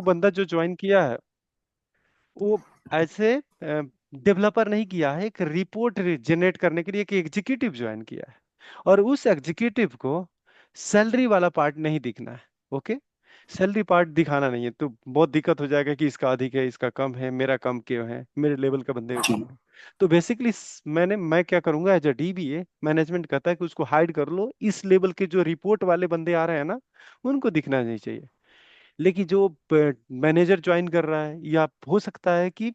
बंदा जो ज्वाइन किया है वो ऐसे डेवलपर नहीं किया है, एक रिपोर्ट जनरेट करने के लिए एक एग्जीक्यूटिव ज्वाइन किया है। और उस एग्जीक्यूटिव को सैलरी वाला पार्ट नहीं दिखना है। ओके, सैलरी पार्ट दिखाना नहीं है, तो बहुत दिक्कत हो जाएगा कि इसका अधिक है, इसका कम है, मेरा कम क्यों है, मेरे लेवल का बंदे का जी। कम है। तो बेसिकली मैं क्या करूंगा, एज अ डीबीए मैनेजमेंट कहता है कि उसको हाइड कर लो, इस लेवल के जो रिपोर्ट वाले बंदे आ रहे हैं ना, उनको दिखना नहीं चाहिए। लेकिन जो मैनेजर ज्वाइन कर रहा है, या हो सकता है कि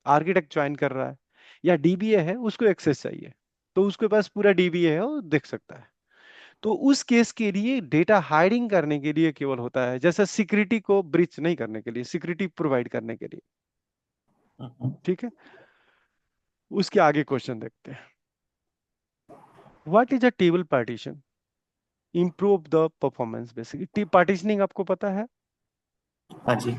आर्किटेक्ट ज्वाइन कर रहा है, या डीबीए है, उसको एक्सेस चाहिए, तो उसके पास पूरा डीबीए है, वो देख सकता है। तो उस केस के लिए डेटा हाइडिंग करने के लिए केवल होता है, जैसे सिक्योरिटी को ब्रीच नहीं करने के लिए, सिक्योरिटी प्रोवाइड करने के लिए। हम्म। ठीक है, उसके आगे क्वेश्चन देखते हैं। What is a table partition improve the performance? Basically partitioning आपको पता है। हाँ जी।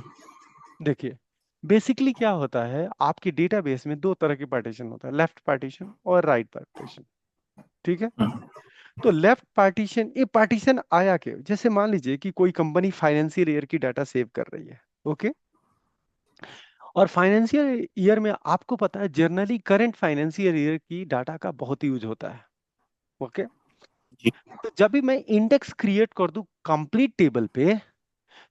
देखिए, बेसिकली क्या होता है, आपके डेटाबेस में दो तरह के पार्टीशन होता है, लेफ्ट पार्टीशन और राइट पार्टीशन। ठीक है, हम्म। तो लेफ्ट पार्टीशन, ये पार्टीशन आया के, जैसे मान लीजिए कि कोई कंपनी फाइनेंशियल ईयर की डाटा सेव कर रही है। ओके, और फाइनेंशियल ईयर में आपको पता है जनरली करंट फाइनेंशियल ईयर की डाटा का बहुत यूज होता है। ओके, जी। तो जब भी मैं इंडेक्स क्रिएट कर दूं कंप्लीट टेबल पे,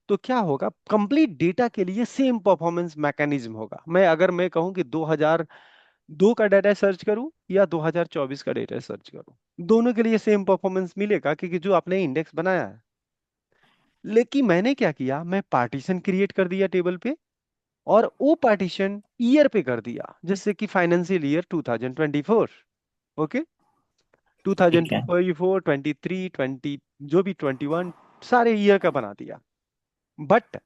तो क्या होगा, कंप्लीट डेटा के लिए सेम परफॉर्मेंस मैकेनिज्म होगा। मैं कहूं कि 2002 का डेटा सर्च करूं या 2024 का डेटा सर्च करूं, दोनों के लिए सेम परफॉर्मेंस मिलेगा, क्योंकि जो आपने इंडेक्स बनाया है। लेकिन मैंने क्या किया, मैं पार्टीशन क्रिएट कर दिया टेबल पे, और वो पार्टीशन ईयर पे कर दिया, जैसे कि फाइनेंशियल ईयर 2024। ओके, ठीक है। 2024, 23, 20, जो भी 21, सारे ईयर का बना दिया। बट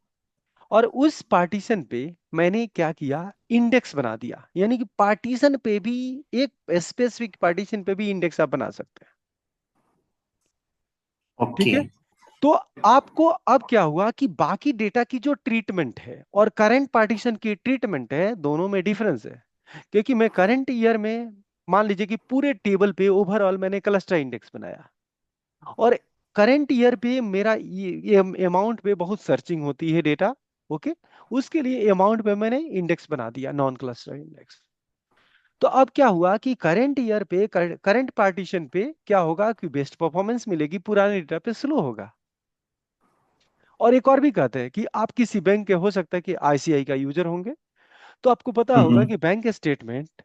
और उस पार्टीशन पे मैंने क्या किया, इंडेक्स बना दिया, यानी कि पार्टीशन पे भी, एक स्पेसिफिक पार्टीशन पे भी इंडेक्स आप बना सकते हैं। ठीक ओके। है, तो आपको अब क्या हुआ कि बाकी डेटा की जो ट्रीटमेंट है और करंट पार्टीशन की ट्रीटमेंट है, दोनों में डिफरेंस है। क्योंकि मैं करंट ईयर में, मान लीजिए कि पूरे टेबल पे ओवरऑल मैंने क्लस्टर इंडेक्स बनाया, और करंट ईयर पे मेरा ये अमाउंट पे बहुत सर्चिंग होती है डेटा। ओके, उसके लिए अमाउंट पे मैंने इंडेक्स बना दिया, नॉन क्लस्टर इंडेक्स। तो अब क्या हुआ कि करंट ईयर पे, करंट पार्टीशन पे क्या होगा कि बेस्ट परफॉर्मेंस मिलेगी, पुराने डेटा पे स्लो होगा। और एक और भी कहते हैं कि आप किसी बैंक के, हो सकता है कि आईसीआई का यूजर होंगे, तो आपको पता होगा हम्म। कि बैंक स्टेटमेंट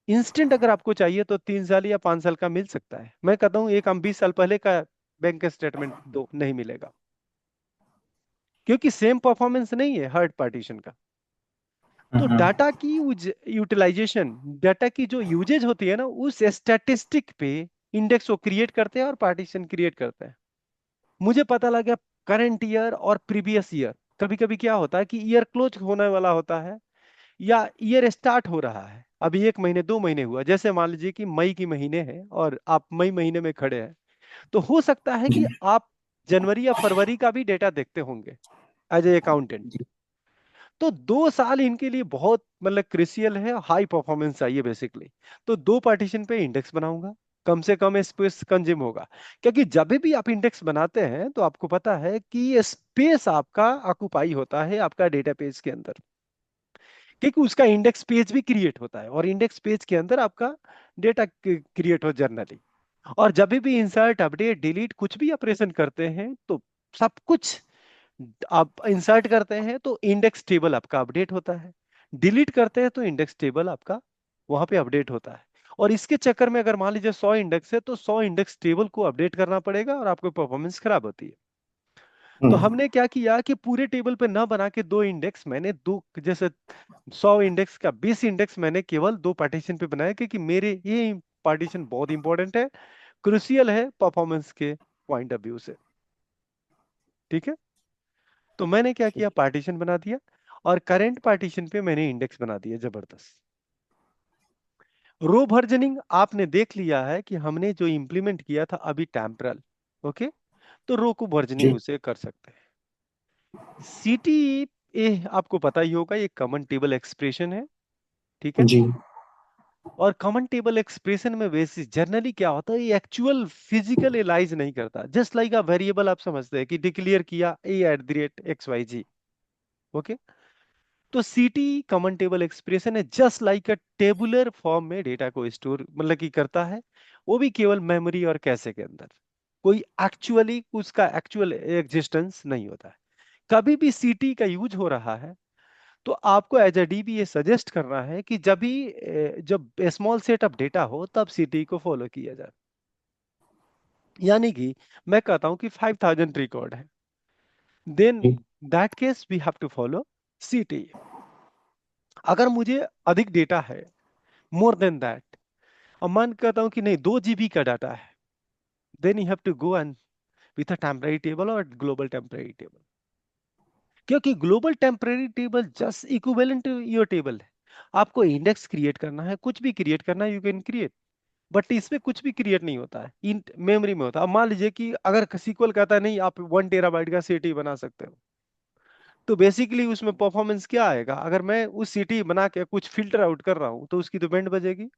इंस्टेंट अगर आपको चाहिए तो 3 साल या 5 साल का मिल सकता है। मैं कहता हूँ एक हम 20 साल पहले का बैंक स्टेटमेंट दो, नहीं मिलेगा, क्योंकि सेम परफॉर्मेंस नहीं है हर्ड पार्टीशन का। तो हम्म। डाटा की यूटिलाइजेशन, डाटा की जो यूजेज होती है ना, उस स्टैटिस्टिक पे इंडेक्स को क्रिएट करते हैं और पार्टीशन क्रिएट करते हैं। मुझे पता लगा करंट ईयर और प्रीवियस ईयर, कभी कभी क्या होता है कि ईयर क्लोज होने वाला होता है, या ईयर स्टार्ट हो रहा है, अभी 1 महीने 2 महीने हुआ, जैसे मान लीजिए कि मई की महीने है और आप मई महीने में खड़े हैं, तो हो सकता है जी। कि आप जनवरी या फरवरी का भी डेटा देखते होंगे एज ए अकाउंटेंट। जी। तो 2 साल इनके लिए बहुत मतलब क्रिशियल है, हाई परफॉर्मेंस चाहिए बेसिकली। तो दो पार्टीशन पे इंडेक्स बनाऊंगा, कम से कम स्पेस कंज्यूम होगा। क्योंकि जब भी आप इंडेक्स बनाते हैं तो आपको पता है कि स्पेस आपका ऑक्युपाई होता है आपका डेटाबेस के अंदर, क्योंकि उसका इंडेक्स पेज भी क्रिएट होता है, और इंडेक्स पेज के अंदर आपका डेटा क्रिएट हो जर्नली। और जब भी इंसर्ट अपडेट डिलीट कुछ भी ऑपरेशन करते हैं, तो सब कुछ आप इंसर्ट करते हैं तो इंडेक्स टेबल आपका अपडेट होता है, डिलीट करते हैं तो इंडेक्स टेबल आपका वहां पे अपडेट होता है। और इसके चक्कर में अगर मान लीजिए 100 इंडेक्स है, तो 100 इंडेक्स टेबल को अपडेट करना पड़ेगा, और आपको परफॉर्मेंस खराब होती है। तो हम्म। हमने क्या किया कि पूरे टेबल पे ना बना के दो इंडेक्स, मैंने दो, जैसे 100 इंडेक्स का 20 इंडेक्स मैंने केवल दो पार्टीशन पे बनाया, क्योंकि मेरे ये पार्टीशन बहुत इंपॉर्टेंट है, क्रुशियल है परफॉर्मेंस के पॉइंट ऑफ व्यू से। ठीक है, तो मैंने क्या किया, ठीक है। पार्टीशन बना दिया, और करंट पार्टीशन पे मैंने इंडेक्स बना दिया जबरदस्त। रो वर्जनिंग आपने देख लिया है कि हमने जो इंप्लीमेंट किया था अभी टेम्परल। ओके, तो रो को वर्जनिंग जी। उसे कर सकते हैं। सीटी ए आपको पता ही होगा, ये कॉमन टेबल एक्सप्रेशन है। ठीक है, जी। और कॉमन टेबल एक्सप्रेशन में बेसिस जनरली क्या होता है, ये एक्चुअल फिजिकल एलाइज नहीं करता, जस्ट लाइक अ वेरिएबल। आप समझते हैं कि डिक्लेयर किया a at the rate X Y Z, okay. तो सीटी कॉमन टेबल एक्सप्रेशन है, just like a tabular form में डेटा को स्टोर मतलब कि करता है, वो भी केवल मेमोरी और कैशे के अंदर। कोई एक्चुअली उसका एक्चुअल एग्जिस्टेंस नहीं होता है। कभी भी सीटी का यूज हो रहा है तो आपको एज अ डीबी ये सजेस्ट करना है कि जब भी जब स्मॉल सेट ऑफ डेटा हो तब सीटी को फॉलो किया जाए। यानी कि मैं कहता हूं कि 5000 रिकॉर्ड है, देन जी that case we have to follow CT. अगर मुझे अधिक डेटा है, मोर देन दैट, और मान कहता हूं कि नहीं 2 GB का डाटा है, then you have to go and with a temporary table और ग्लोबल टेम्पररी टेबल। क्योंकि global temporary table just equivalent to your table है। आपको इंडेक्स क्रिएट करना है, कुछ भी क्रिएट करना है, यू कैन क्रिएट, बट इसमें कुछ भी क्रिएट नहीं होता है, इन मेमोरी में होता है। अब मान लीजिए कि अगर सीक्वल कहता है नहीं आप 1 TB का सीटी बना सकते हो, तो बेसिकली उसमें परफॉर्मेंस क्या आएगा? अगर मैं उस सीटी बना के कुछ फिल्टर आउट कर रहा हूं तो उसकी तो बैंड बजेगी,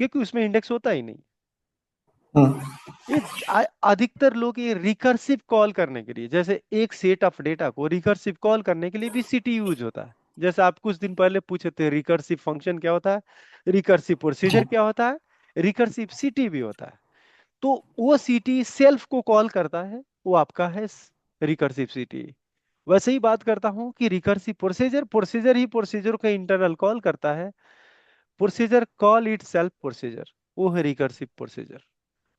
क्योंकि उसमें इंडेक्स होता ही नहीं। हम्म ये अधिकतर लोग ये रिकर्सिव कॉल करने के लिए, जैसे एक सेट ऑफ डेटा को रिकर्सिव कॉल करने के लिए भी सीटी यूज होता है। जैसे आप कुछ दिन पहले पूछे थे रिकर्सिव फंक्शन क्या होता है, रिकर्सिव जी प्रोसीजर क्या होता है, रिकर्सिव सीटी भी होता है। तो वो सीटी सेल्फ को कॉल करता है, वो आपका है रिकर्सिव सीटी। वैसे ही बात करता हूं कि रिकर्सिव प्रोसीजर, प्रोसीजर ही प्रोसीजर का इंटरनल कॉल करता है, procedure call it self procedure, वो है रिकर्सिव प्रोसीजर।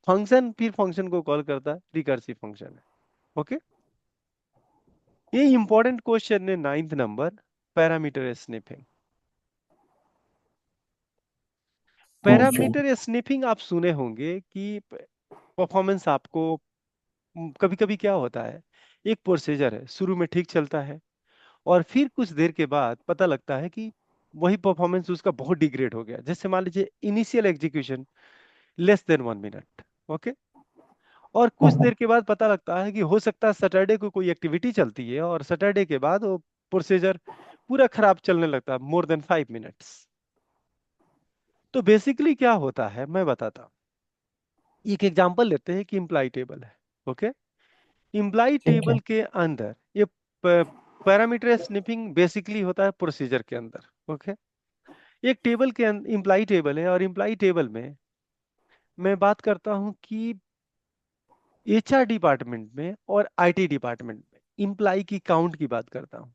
फंक्शन फिर फंक्शन को कॉल करता है, रिकर्सिव फंक्शन है। ओके। ये इंपॉर्टेंट क्वेश्चन है 9th number, parameter snipping. Okay parameter snipping आप सुने होंगे कि परफॉर्मेंस आपको कभी कभी क्या होता है, एक प्रोसीजर है शुरू में ठीक चलता है और फिर कुछ देर के बाद पता लगता है कि वही परफॉर्मेंस उसका बहुत डिग्रेड हो गया। जैसे मान लीजिए initial execution less than 1 minute, okay, और कुछ देर के बाद पता लगता है कि हो सकता है सैटरडे को कोई एक्टिविटी चलती है और सैटरडे के बाद वो प्रोसीजर पूरा खराब चलने लगता है मोर देन 5 मिनट्स। तो बेसिकली क्या होता है मैं बताता हूँ। एक एग्जांपल लेते हैं कि इम्प्लाई टेबल है, ओके। इम्प्लाई ठीक है टेबल के अंदर ये पैरामीटर स्निपिंग बेसिकली होता है प्रोसीजर के अंदर, ओके। एक टेबल के इम्प्लाई टेबल है और इम्प्लाई टेबल में मैं बात करता हूं कि एचआर डिपार्टमेंट में और आईटी डिपार्टमेंट में इम्प्लाई की काउंट की बात करता हूं।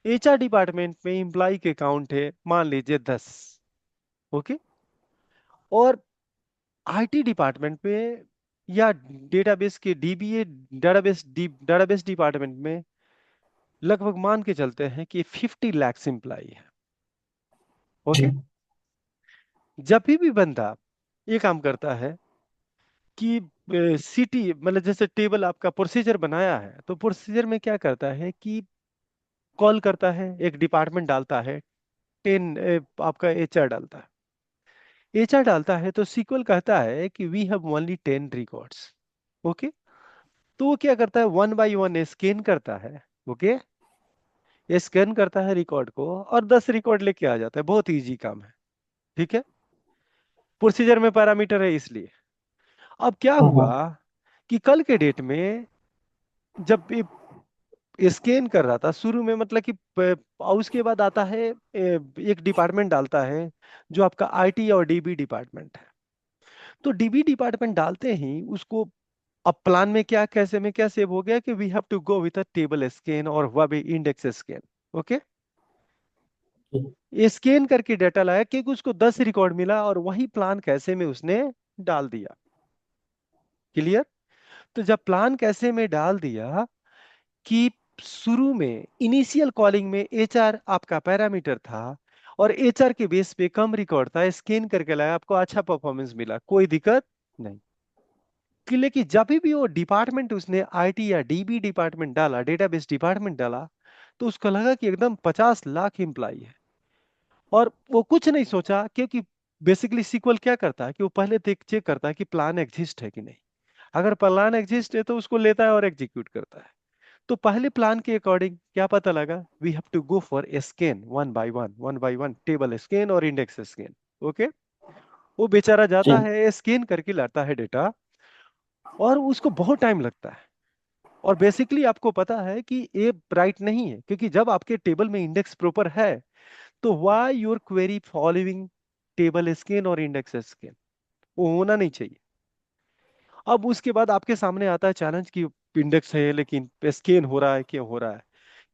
एचआर डिपार्टमेंट में इम्प्लाई के काउंट है मान लीजिए 10, ओके। और आईटी डिपार्टमेंट में या डेटाबेस के डीबीए डेटाबेस डिपार्टमेंट में लगभग मान के चलते हैं कि 50 लाख इम्प्लाई है, जी ओके। जब भी बंदा ये काम करता है कि सिटी मतलब जैसे टेबल आपका प्रोसीजर बनाया है तो प्रोसीजर में क्या करता है कि कॉल करता है, एक डिपार्टमेंट डालता है, 10 आपका एचआर डालता है। एचआर डालता है तो सीक्वल कहता है कि we have only 10 records, okay. तो वो क्या करता है, वन बाय वन स्कैन करता है, ओके। ये स्कैन करता है रिकॉर्ड को और 10 रिकॉर्ड लेके आ जाता है, बहुत इजी काम है, ठीक है। प्रोसीजर में पैरामीटर है इसलिए। अब क्या हुआ कि कल के डेट में जब स्कैन कर रहा था शुरू में, मतलब कि उसके बाद आता है एक डिपार्टमेंट डालता है जो आपका आईटी और डीबी डिपार्टमेंट है। तो डीबी डिपार्टमेंट डालते ही उसको अब प्लान में क्या कैसे में क्या सेव हो गया कि we have to go with a table scan और वह भी इंडेक्स स्कैन, ओके। ये स्कैन करके डाटा लाया क्योंकि उसको 10 रिकॉर्ड मिला और वही प्लान कैसे में उसने डाल दिया। क्लियर? तो जब प्लान कैसे में डाल दिया कि शुरू में इनिशियल कॉलिंग में एचआर आपका पैरामीटर था और एचआर के बेस पे कम रिकॉर्ड था, स्कैन करके लाया, आपको अच्छा परफॉर्मेंस मिला, कोई दिक्कत नहीं। कि लेकिन जब भी वो डिपार्टमेंट उसने आईटी या डीबी डिपार्टमेंट डाला, डेटाबेस डिपार्टमेंट डाला, तो उसको लगा कि एकदम 50 लाख एम्प्लॉई है और वो कुछ नहीं सोचा, क्योंकि बेसिकली सीक्वल क्या करता है कि वो पहले देख चेक करता है कि प्लान एग्जिस्ट है कि नहीं। अगर प्लान एग्जिस्ट है तो उसको लेता है और एग्जीक्यूट करता है। तो पहले प्लान के अकॉर्डिंग क्या पता लगा, we have to go for scan one by one table scan और इंडेक्स स्कैन, ओके। वो बेचारा जी जाता है स्कैन करके लाता है डेटा और उसको बहुत टाइम लगता है। और बेसिकली आपको पता है कि ए राइट नहीं है, क्योंकि जब आपके टेबल में इंडेक्स प्रॉपर है तो why your query following table scan और इंडेक्स स्कैन, वो होना नहीं चाहिए। अब उसके बाद आपके सामने आता है चैलेंज कि इंडेक्स है लेकिन स्कैन हो रहा है, क्या हो रहा है,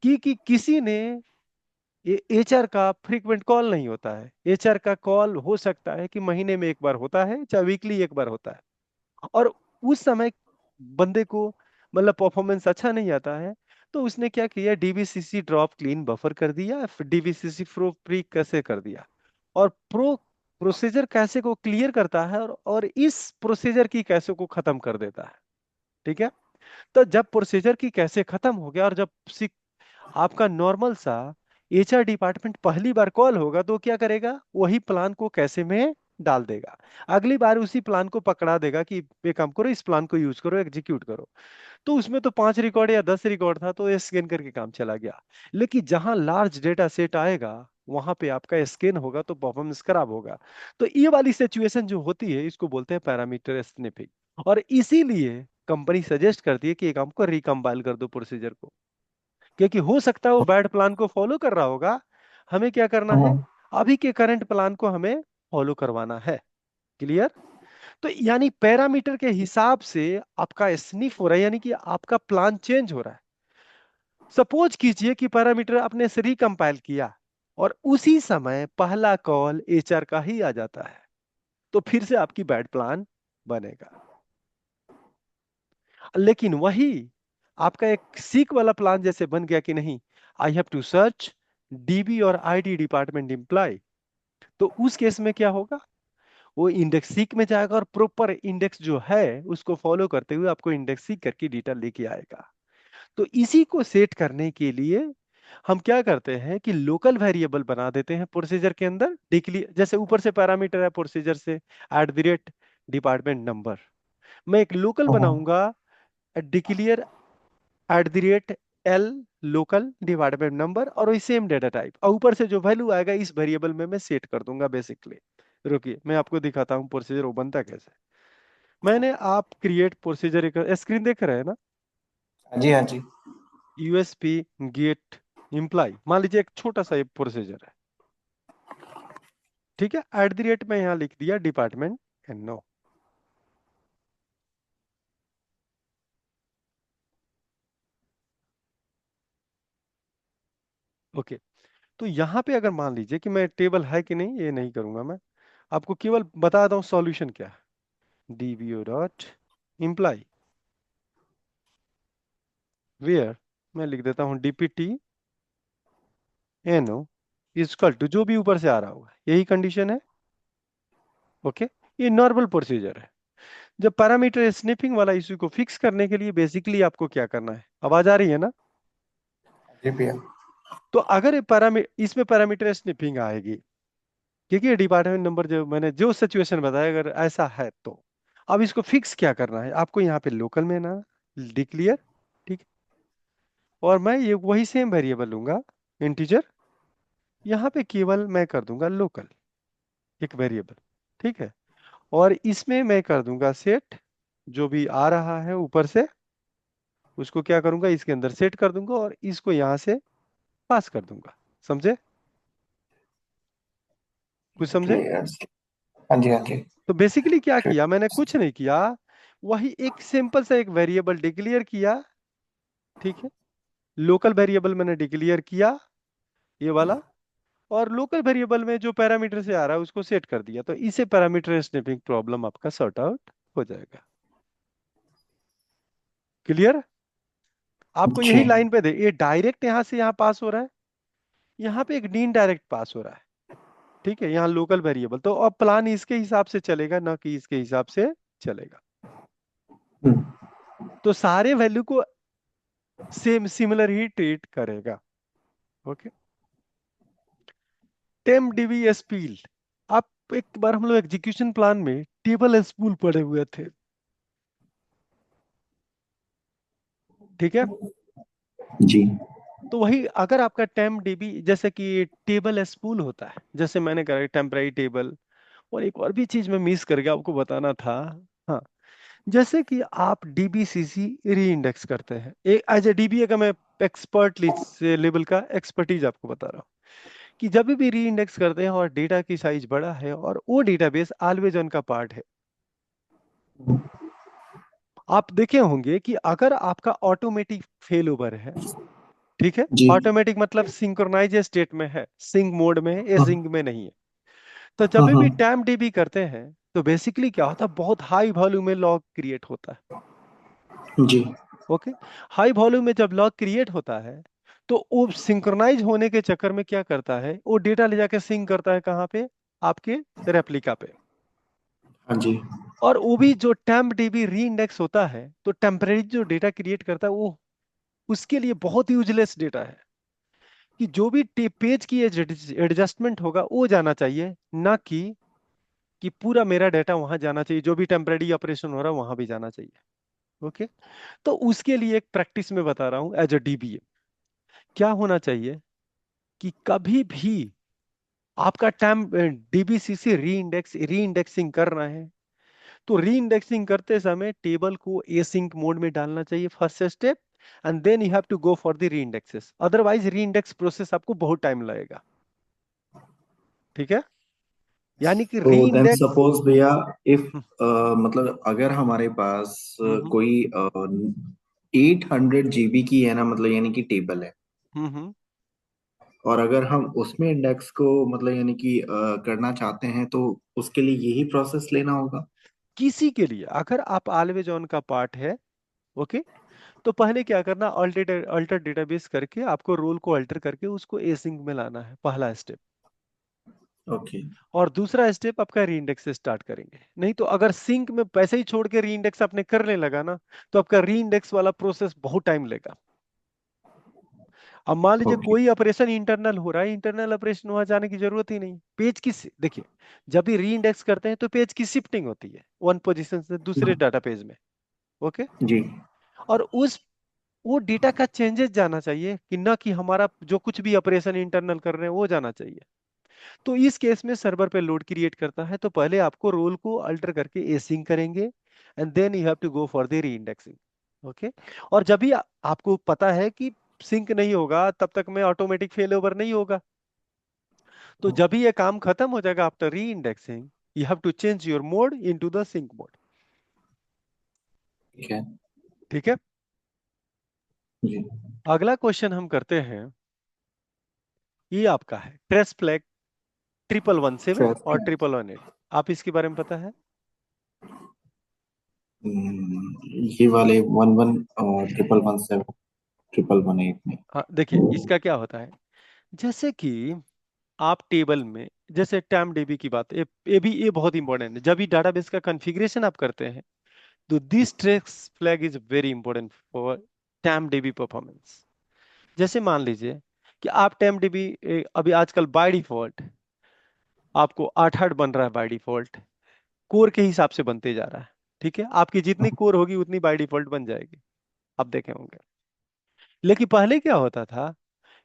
कि किसी ने एचआर का फ्रीक्वेंट कॉल नहीं होता है। एचआर का कॉल हो सकता है कि महीने में एक बार होता है, चाहे वीकली एक बार होता है, और उस समय बंदे को मतलब परफॉर्मेंस अच्छा नहीं आता है, तो उसने क्या किया, डीबीसीसी ड्रॉप क्लीन बफर कर दिया, डीबीसीसी फ्लो फ्री कैसे कर दिया, और प्रोसीजर कैसे को क्लियर करता है, और इस प्रोसीजर की कैसे को खत्म कर देता है। ठीक है। तो जब प्रोसीजर की कैसे खत्म हो गया, और जब आपका नॉर्मल सा एचआर डिपार्टमेंट पहली बार कॉल होगा, तो क्या करेगा, वही प्लान को कैसे में डाल देगा, अगली बार उसी प्लान को पकड़ा देगा कि ये काम करो, इस प्लान को यूज करो, एग्जीक्यूट करो। तो उसमें तो 5 रिकॉर्ड या 10 रिकॉर्ड था, तो ये स्कैन करके काम चला गया। लेकिन जहां लार्ज डेटा सेट आएगा, वहां पे आपका स्कैन होगा तो परफॉर्मेंस खराब होगा। तो ये वाली सिचुएशन जो होती है, इसको बोलते हैं पैरामीटर स्निपिंग, और इसीलिए कंपनी सजेस्ट करती है कि एक काम को रिकम्पाइल कर दो प्रोसीजर को, क्योंकि हो सकता है वो बैड प्लान को फॉलो कर रहा होगा। हमें क्या करना है, हम्म, अभी के करंट प्लान को हमें फॉलो करवाना है। क्लियर। तो यानी पैरामीटर के हिसाब से आपका स्निफ हो रहा है, यानी कि आपका प्लान चेंज हो रहा है। सपोज कीजिए कि पैरामीटर आपने से रिकम्पाइल किया और उसी समय पहला कॉल एचआर का ही आ जाता है, तो फिर से आपकी बैड प्लान बनेगा। लेकिन वही आपका एक सीक वाला प्लान जैसे बन गया कि नहीं, I have to search DB और आईडी डिपार्टमेंट एम्प्लॉय, तो उस केस में क्या होगा, वो इंडेक्स सीक में जाएगा और प्रॉपर इंडेक्स जो है उसको फॉलो करते हुए आपको इंडेक्स सीक करके डेटा लेके आएगा। तो इसी को सेट करने के लिए हम क्या करते हैं कि लोकल वेरिएबल बना देते हैं प्रोसीजर के अंदर, डिक्लेयर, जैसे ऊपर से पैरामीटर है प्रोसीजर से @डिपार्टमेंट नंबर, मैं एक लोकल हम्म, बनाऊंगा, declare @l local department number, और वही सेम डेटा टाइप, और ऊपर से जो वैल्यू आएगा इस वेरिएबल में मैं सेट कर दूंगा बेसिकली। रुकिए मैं आपको दिखाता हूँ प्रोसीजर वो बनता कैसे। मैंने आप क्रिएट प्रोसीजर एक स्क्रीन देख रहे हैं ना, हाँ जी, हाँ जी। यूएसपी गेट इम्प्लाई, मान लीजिए एक छोटा सा ये प्रोसीजर है। ठीक है, में यहाँ लिख दिया डिपार्टमेंट एन। ओके। तो यहाँ पे अगर मान लीजिए कि मैं टेबल है कि नहीं, ये नहीं करूंगा मैं, आपको केवल बता दूं सॉल्यूशन क्या है। डीबीओ डॉट इम्प्लाई वेयर, मैं लिख देता हूँ डीपीटी एनओ इजकल टू जो भी ऊपर से आ रहा होगा, यही कंडीशन है। ओके। ये नॉर्मल प्रोसीजर है। जब पैरामीटर स्निपिंग वाला इश्यू को फिक्स करने के लिए बेसिकली आपको क्या करना है, आवाज आ रही है ना। जी भैया। तो अगर इसमें पैरामीटर स्निपिंग आएगी, क्योंकि ये डिपार्टमेंट नंबर जो मैंने जो सिचुएशन बताया अगर ऐसा है, तो अब इसको फिक्स क्या करना है, आपको यहाँ पे लोकल में ना डिक्लेयर, ठीक है, और मैं ये वही सेम वेरिएबल लूंगा इंटीजर, यहाँ पे केवल मैं कर दूंगा लोकल एक वेरिएबल, ठीक है, और इसमें मैं कर दूंगा सेट, जो भी आ रहा है ऊपर से उसको क्या करूंगा, इसके अंदर सेट कर दूंगा और इसको यहाँ से पास कर दूंगा। समझे, कुछ ओके। समझे। हाँ जी, हाँ जी। तो बेसिकली क्या फिर किया, मैंने कुछ नहीं किया, वही एक सिंपल सा एक वेरिएबल डिक्लेयर किया, ठीक है, लोकल वेरिएबल मैंने डिक्लेयर किया ये वाला, और लोकल वेरिएबल में जो पैरामीटर से आ रहा है उसको सेट कर दिया, तो इसे पैरामीटर स्निपिंग प्रॉब्लम आपका सॉर्ट आउट हो जाएगा। क्लियर। आपको जी। यही लाइन पे दे, ये डायरेक्ट यहां से यहां पास हो रहा है, यहाँ पे एक डी डायरेक्ट पास हो रहा है, ठीक है, यहाँ लोकल वेरिएबल, तो अब प्लान इसके हिसाब से चलेगा ना कि इसके हिसाब से चलेगा। हम्म, तो सारे वैल्यू को सेम सिमिलर ही ट्रीट करेगा। ओके। टेम डीबी स्पील, आप एक बार हम लोग एग्जीक्यूशन प्लान में टेबल स्पूल पढ़े हुए थे, ठीक है। जी। तो वही अगर आपका टेम डीबी जैसे कि टेबल स्पूल होता है, जैसे मैंने कहा टेम्पररी टेबल, और एक और भी चीज मैं मिस कर गया आपको बताना था। हाँ, जैसे कि आप डीबीसीसी री इंडेक्स करते हैं, एक एज ए डीबीए का मैं एक्सपर्ट लेवल का एक्सपर्टीज आपको बता रहा हूँ कि जब भी री इंडेक्स करते हैं और डेटा की साइज बड़ा है और वो डेटाबेस ऑलवेज ऑन का पार्ट है, आप देखे होंगे कि अगर आपका ऑटोमेटिक फेल ओवर है, ठीक है, जी। ऑटोमेटिक मतलब सिंक्रोनाइज स्टेट में है, सिंक मोड में है, हाँ एसिंक में नहीं है। तो जब हाँ भी टाइम डीबी करते हैं तो बेसिकली क्या होता है, बहुत हाई वॉल्यूम में लॉग क्रिएट होता है। जी। ओके, हाई वॉल्यूम में जब लॉग क्रिएट होता है तो वो सिंक्रोनाइज होने के चक्कर में क्या करता है, वो डेटा ले जाके सिंक करता है कहाँ पे, आपके रेप्लिका पे। हाँ जी। और वो भी जो टेम्प डीबी री इंडेक्स होता है तो टेम्परेरी जो डेटा क्रिएट करता है वो उसके लिए बहुत यूजलेस डेटा है, कि जो भी पेज की एडजस्टमेंट होगा वो जाना चाहिए, ना कि पूरा मेरा डाटा वहां जाना चाहिए, जो भी टेम्परेरी ऑपरेशन हो रहा है वहां भी जाना चाहिए। ओके, तो उसके लिए एक प्रैक्टिस में बता रहा हूं एज अ डीबीए क्या होना चाहिए, कि कभी भी आपका टाइम डीबीसीसी री इंडेक्सिंग कर रहे हैं तो री इंडेक्सिंग करते समय टेबल को एसिंक मोड में डालना चाहिए, first step, and then you have to go for the re indexes, otherwise re index process आपको बहुत टाइम लगेगा। ठीक है, यानी कि तो री देन इंडेक्स। सपोज भैया, इफ मतलब अगर हमारे पास हम्म कोई 800 GB की है ना, मतलब यानी कि टेबल है, हम्म हम्म और अगर हम उसमें इंडेक्स को मतलब यानी कि करना चाहते हैं, तो उसके लिए यही प्रोसेस लेना होगा। किसी के लिए अगर आप ऑलवेज ऑन का पार्ट है, ओके, तो पहले क्या करना, अल्टर अल्टर डेटाबेस करके आपको रोल को अल्टर करके उसको एसिंक में लाना है, पहला स्टेप। ओके। और दूसरा स्टेप आपका री इंडेक्स से स्टार्ट करेंगे, नहीं तो अगर सिंक में पैसे ही छोड़ के री इंडेक्स आपने करने लगा ना तो आपका री इंडेक्स वाला प्रोसेस बहुत टाइम लेगा। अब मान लीजिए ओके। कोई ऑपरेशन इंटरनल हो रहा है, इंटरनल ऑपरेशन वहां जाने की जरूरत ही नहीं, पेज की देखिए, जब भी री इंडेक्स करते हैं तो पेज की शिफ्टिंग होती है वन पोजीशन से दूसरे डाटा पेज में। ओके, जी। और उस वो डेटा का चेंजेस जाना चाहिए, कि ना कि हमारा जो कुछ भी ऑपरेशन इंटरनल कर रहे हैं वो जाना चाहिए। तो इस केस में सर्वर पे लोड क्रिएट करता है तो पहले आपको रोल को अल्टर करके एसिंक करेंगे, and then you have to go for the re indexing. Okay, और जब भी आपको पता है कि सिंक नहीं होगा तब तक में ऑटोमेटिक फेल ओवर नहीं होगा, तो जब भी ये काम खत्म हो जाएगा after re indexing, you have to change your mode into the sync mode. ठीक है। ठीक है, जी। अगला क्वेश्चन हम करते हैं, ये आपका है ट्रेस फ्लैग 1117 और ट्रेस। 1118, आप इसके बारे में पता है? ये वाले 11 और 1117, 1118 में। हाँ देखिए इसका क्या होता है, जैसे कि आप टेबल में, जैसे टाइम डीबी की बात, ये बहुत इंपॉर्टेंट है, जब भी डाटाबेस का कॉन्फ़िगरेशन आप करते हैं तो this trace flag is very important for time dB performance. जैसे मान लीजिए कि आप टाइम डीबी अभी आजकल बाय डिफॉल्ट आपको 8 8 बन रहा है, बाय डिफॉल्ट कोर के हिसाब से बनते जा रहा है। ठीक है, आपकी जितनी कोर होगी उतनी बाय डिफॉल्ट बन जाएगी, आप देखे होंगे। लेकिन पहले क्या होता था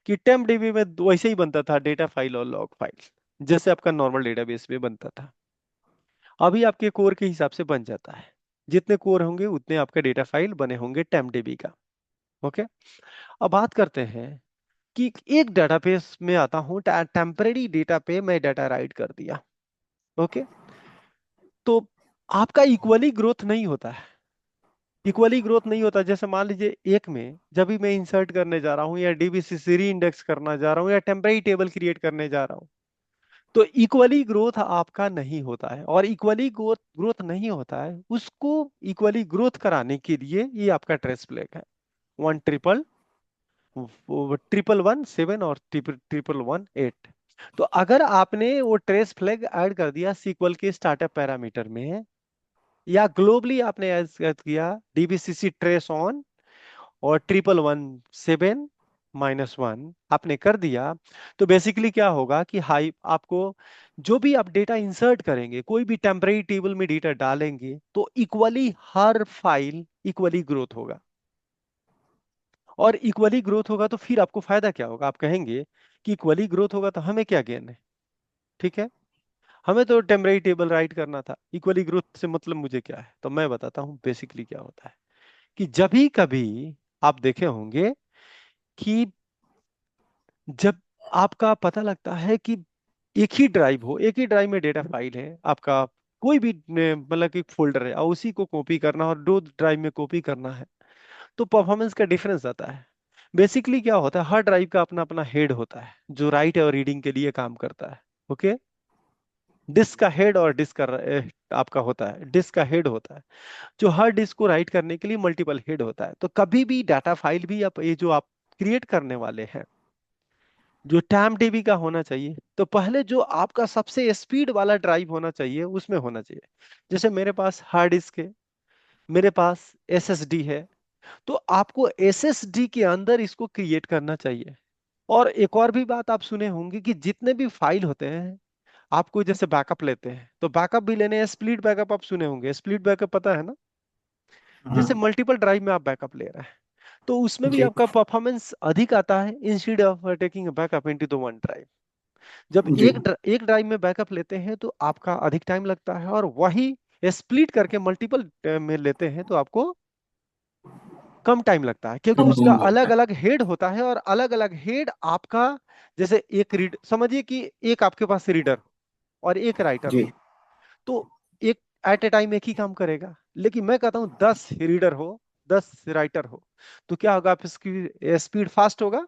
कि टेम्प डीबी में वैसे ही बनता था, डेटा फाइल और लॉग फाइल, जैसे आपका नॉर्मल डेटाबेस में बनता था। अभी आपके कोर के हिसाब से बन जाता है, जितने कोर होंगे उतने आपका डेटा फाइल बने होंगे टेम्प डीबी का। ओके, अब बात करते हैं कि एक डेटाबेस में आता हूँ, टेम्परेरी डेटा पे मैं डाटा राइट कर दिया। ओके, तो आपका इक्वली ग्रोथ नहीं होता है, इक्वली ग्रोथ नहीं होता। जैसे मान लीजिए एक में जब भी मैं इंसर्ट करने जा रहा हूँ या डीबीसीसी री इंडेक्स करना जा रहा हूँ या टेम्परेरी टेबल क्रिएट करने जा रहा हूँ, तो इक्वली ग्रोथ आपका नहीं होता है, और इक्वली ग्रोथ ग्रोथ नहीं होता है, उसको इक्वली ग्रोथ कराने के लिए ये आपका ट्रेस फ्लैग है, 1 ट्रिपल 1 7 और ट्रिपल ट्रिपल 1 8। तो अगर आपने वो ट्रेस फ्लैग ऐड कर दिया सीक्वल के स्टार्टअप पैरामीटर में, या ग्लोबली आपने ऐड किया डीबीसीसी ट्रेस ऑन और 1 1 7 -1 आपने कर दिया, तो बेसिकली क्या होगा कि हाई आपको जो भी आप डेटा इंसर्ट करेंगे, कोई भी टेम्परेरी टेबल में डेटा डालेंगे तो इक्वली हर फाइल इक्वली ग्रोथ होगा। और इक्वली ग्रोथ होगा तो फिर आपको फायदा क्या होगा, आप कहेंगे कि इक्वली ग्रोथ होगा तो हमें क्या गेन है। ठीक है, हमें तो टेम्परेरी टेबल राइट करना था। इक्वली ग्रोथ से मतलब मुझे क्या है, तो मैं बताता हूँ बेसिकली क्या होता है। कि जब भी कभी आप देखे होंगे कि जब आपका पता लगता है कि एक ही ड्राइव हो, एक ही ड्राइव में डेटा फाइल है आपका, कोई भी मतलब कि फोल्डर है और उसी को कॉपी करना और दो ड्राइव में कॉपी करना है, तो परफॉर्मेंस का डिफरेंस आता है। बेसिकली क्या होता है, हर ड्राइव का अपना अपना हेड होता है जो राइट और रीडिंग के लिए काम करता है। ओके। डिस्क का हेड और डिस्क का आपका होता है, डिस्क का हेड होता है जो हर डिस्क को राइट करने के लिए मल्टीपल हेड होता है। तो कभी भी डाटा फाइल भी आप ये जो आप क्रिएट करने वाले हैं, जो टाइम डीबी का होना चाहिए, तो पहले जो आपका सबसे स्पीड वाला ड्राइव होना चाहिए उसमें होना चाहिए। जैसे मेरे पास हार्ड डिस्क है, मेरे पास एसएसडी है, तो आपको एसएसडी के अंदर इसको क्रिएट करना चाहिए। और एक और भी बात आप सुने होंगे कि जितने भी फाइल होते हैं, आपको जैसे बैकअप लेते हैं तो बैकअप भी लेने हैं, स्प्लिट बैकअप आप सुने होंगे, स्प्लिट बैकअप पता है ना? जैसे हाँ मल्टीपल ड्राइव में आप बैकअप ले रहे हैं, तो उसमें भी जी आपका परफॉर्मेंस अधिक आता है instead of taking backup into the one drive. जब जी। एक ड्राइव में बैकअप लेते हैं तो आपका अधिक टाइम लगता है, और वही स्प्लिट करके मल्टीपल में लेते हैं तो आपको कम टाइम लगता है, क्योंकि कम उसका नहीं अलग लगता अलग हेड होता है और अलग अलग हेड आपका। जैसे एक रीड समझिए कि एक आपके पास रीडर और एक राइटर जी। हो, तो एक एट ए टाइम एक ही काम करेगा। लेकिन मैं कहता हूं 10 रीडर हो, 10 राइटर हो, तो क्या होगा, आप इसकी स्पीड फास्ट होगा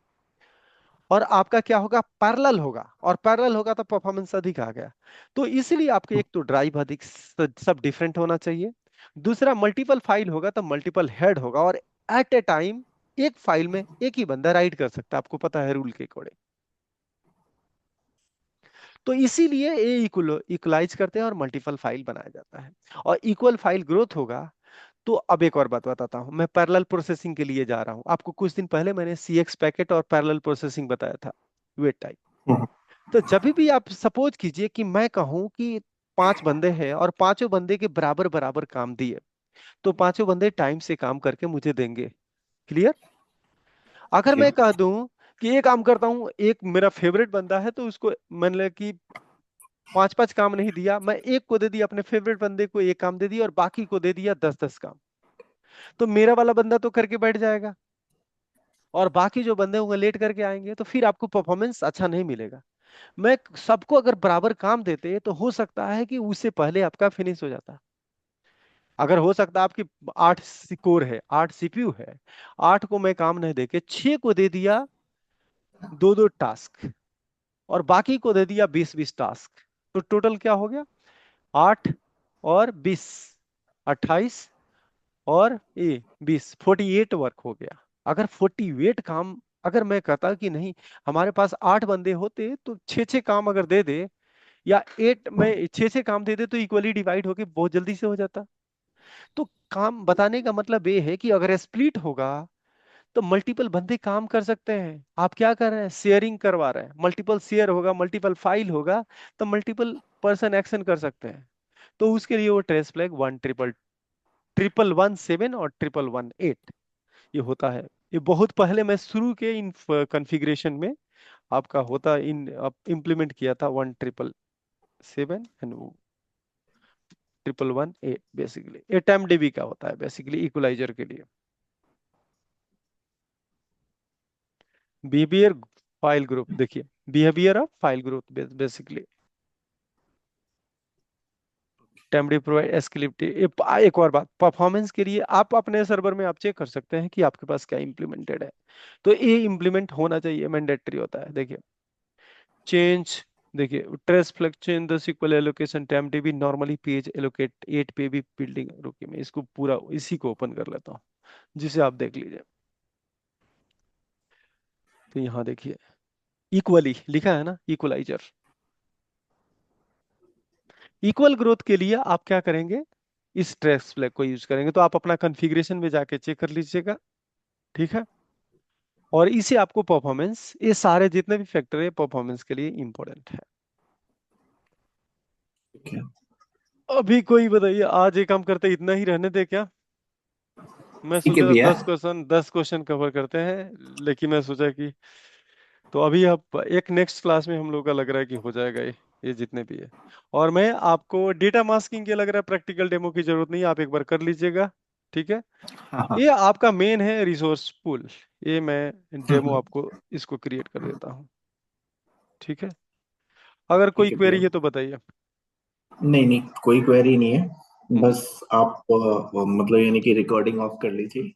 और आपका क्या होगा, पैरेलल होगा, और पैरेलल होगा तो परफॉर्मेंस अधिक आ गया। तो इसलिए आपके एक तो ड्राइव अधिक सब डिफरेंट होना चाहिए, दूसरा मल्टीपल फाइल होगा तो मल्टीपल हेड होगा, और एट ए टाइम एक फाइल में एक ही बंदा राइट कर सकता है, आपको पता है रूल के अकॉर्डिंग। तो इसीलिए ये इक्वलाइज करते हैं और मल्टीपल फाइल बनाया जाता है, और इक्वल फाइल ग्रोथ होगा। तो अब एक और बात बताता हूं, मैं पैरेलल प्रोसेसिंग के लिए जा रहा हूं। आपको कुछ दिन पहले मैंने सीएक्स पैकेट और पैरेलल प्रोसेसिंग बताया था, वेट टाइम। हम्म, तो जब भी आप सपोज कीजिए कि मैं कहूं कि 5 बंदे हैं और पांचों बंदे के बराबर बराबर काम दिए, तो पांचों बंदे टाइम से काम करके मुझे देंगे। क्लियर? अगर जी। मैं कह दूं कि ये काम करता हूं, एक मेरा फेवरेट बंदा है तो उसको मान लिया कि 5 5 काम नहीं दिया, मैं एक को दे दिया, अपने फेवरेट बंदे को एक काम दे दिया और बाकी को दे दिया 10 10 काम, तो मेरा वाला बंदा तो करके बैठ जाएगा और बाकी जो बंदे होंगे लेट करके आएंगे, तो फिर आपको परफॉर्मेंस अच्छा नहीं मिलेगा। मैं सबको अगर बराबर काम देते तो हो सकता है कि उससे पहले आपका फिनिश हो जाता। अगर हो सकता है आपकी 8 कोर है, 8 सीपीयू है, 8 को मैं काम नहीं देके 6 को दे दिया, दो दो टास्क, और बाकी को दे दिया 20 20 टास्क, तो टोटल क्या हो गया, 8 और 20, 28, और ये 20, 48 वर्क हो गया। अगर 48 काम, अगर मैं कहता कि नहीं, हमारे पास 8 बंदे होते तो 6 6 काम अगर दे दे, या 8 में 6 6 काम दे दे, तो इक्वली डिवाइड होके बहुत जल्दी से हो जाता। तो काम बताने का मतलब ये है कि अगर स्प्लिट होगा तो मल्टीपल बंदे काम कर सकते हैं। आप क्या कर रहे हैं, शेयरिंग करवा रहे हैं, मल्टीपल शेयर होगा, मल्टीपल फाइल होगा, तो मल्टीपल पर्सन एक्शन कर सकते हैं। तो उसके लिए वो ट्रेस फ्लैग 1 ट्रिपल 1 7 और 1 1 1 8 ये होता है। ये बहुत पहले मैं शुरू के इन कॉन्फ़िगरेशन में आपका होता इन इम्प्लीमेंट किया था, 1 7 7 एंड 1 1 1 8, बेसिकली ये टाइम डीबी का होता है बेसिकली इक्वलाइजर के लिए। बिहेवियर फाइल ग्रुप, देखिए behaviour of file group basically tempdb provide script. एक और बात, परफॉर्मेंस के लिए आप अपने सर्वर में आप चेक कर सकते हैं कि आपके पास क्या इंप्लीमेंटेड है, तो ये इंप्लीमेंट होना चाहिए, मैंडेटरी होता है। देखिए चेंज, देखिए trace flag change the SQL allocation time normally page allocate 8 पे भी बिल्डिंग, रुकिए मैं इसको पूरा इसी को ओपन कर लेता हूँ जिसे आप देख लीजिए। तो यहाँ देखिए इक्वली लिखा है ना, इक्वलाइजर। इक्वल ग्रोथ के लिए आप क्या करेंगे, इस ट्रेस फ्लैग को यूज करेंगे, तो आप अपना कॉन्फ़िगरेशन में जाके चेक कर लीजिएगा। ठीक है? और इसे आपको परफॉर्मेंस, ये सारे जितने भी फैक्टर है परफॉर्मेंस के लिए इंपॉर्टेंट है। ठीक है। अभी कोई बताइए, आज ये काम करते इतना ही रहने दे क्या? मैं ठीक है सोचा था भैया। 10 क्वेश्चन कवर करते हैं, लेकिन मैं सोचा कि तो अभी आप एक नेक्स्ट क्लास में हम लोग का लग रहा है कि हो जाएगा ये। ये जितने भी है। और मैं आपको डेटा मास्किंग के लग रहा है प्रैक्टिकल डेमो की जरूरत नहीं है, आप एक बार कर लीजिएगा। ठीक है। हाँ हाँ। ये आपका मेन है रिसोर्स पूल। ये मैं डेमो हम्म। आपको इसको क्रिएट कर देता हूँ। ठीक है। अगर कोई ठीक है भैया। क्वेरी है तो बताइए। नहीं नहीं, कोई क्वेरी नहीं है, हम्म। बस आप मतलब यानी कि रिकॉर्डिंग ऑफ कर लीजिए।